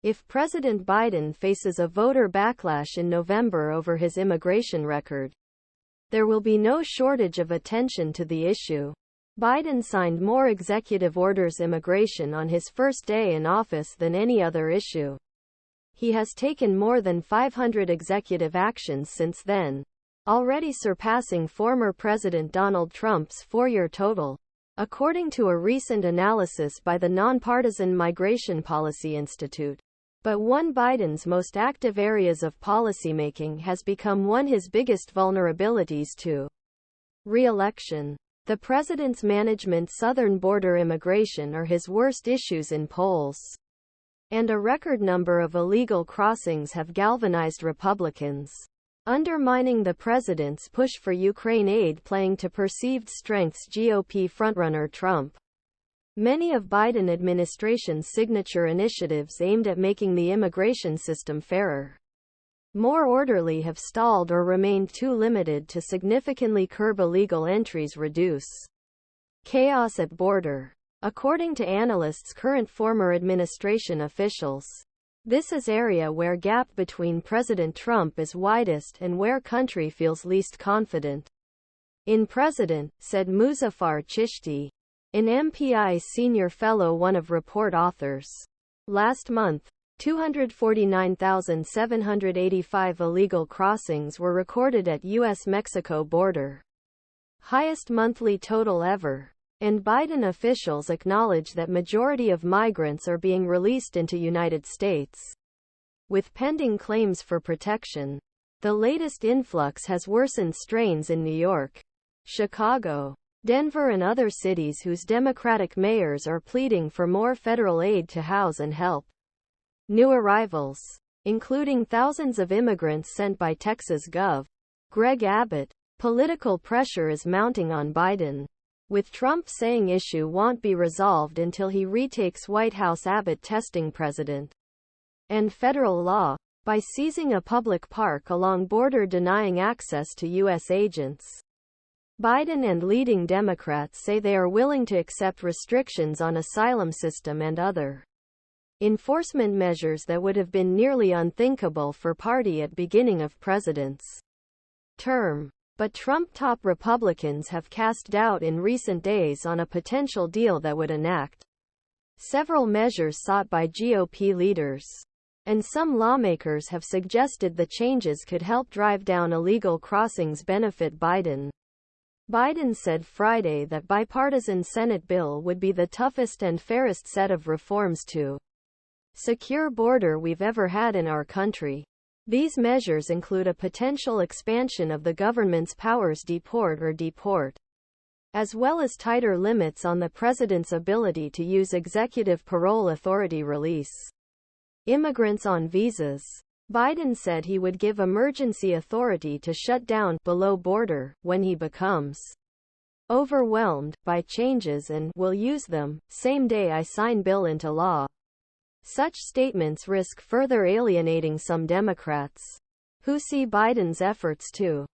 if President Biden faces a voter backlash in November over his immigration record. There will be no shortage of attention to the issue. Biden signed more executive orders immigration on his first day in office than any other issue. He has taken more than 500 executive actions since then, already surpassing former President Donald Trump's four-year total, according to a recent analysis by the Nonpartisan Migration Policy Institute. But one Biden's most active areas of policymaking has become one his biggest vulnerabilities to re-election. The president's management southern border immigration are his worst issues in polls. And a record number of illegal crossings have galvanized Republicans, undermining the president's push for Ukraine aid, playing to perceived strengths GOP frontrunner Trump. Many of Biden administration's signature initiatives aimed at making the immigration system fairer, more orderly have stalled or remained too limited to significantly curb illegal entries, reduce chaos at border. According to analysts, current former administration officials, this is area where gap between President Trump is widest and where country feels least confident in president, said Muzaffar Chishti, an MPI senior fellow, one of report authors. Last month, 249,785 illegal crossings were recorded at U.S. Mexico border, highest monthly total ever. And Biden officials acknowledge that majority of migrants are being released into United States with pending claims for protection. The latest influx has worsened strains in New York, Chicago, Denver and other cities whose Democratic mayors are pleading for more federal aid to house and help new arrivals, including thousands of immigrants sent by Texas Gov. Greg Abbott. Political pressure is mounting on Biden, with Trump saying issue won't be resolved until he retakes White House Abbott testing president and federal law by seizing a public park along border, denying access to U.S. agents. Biden and leading Democrats say they are willing to accept restrictions on asylum system and other enforcement measures that would have been nearly unthinkable for party at beginning of president's term. But Trump top Republicans have cast doubt in recent days on a potential deal that would enact several measures sought by GOP leaders. And some lawmakers have suggested the changes could help drive down illegal crossings, benefit Biden. Biden said Friday that bipartisan Senate bill would be the toughest and fairest set of reforms to secure border we've ever had in our country. These measures include a potential expansion of the government's powers deport, as well as tighter limits on the president's ability to use executive parole authority release immigrants on visas. Biden said he would give emergency authority to shut down below border when he becomes overwhelmed by changes and will use them same day I sign bill into law. Such statements risk further alienating some Democrats who see Biden's efforts to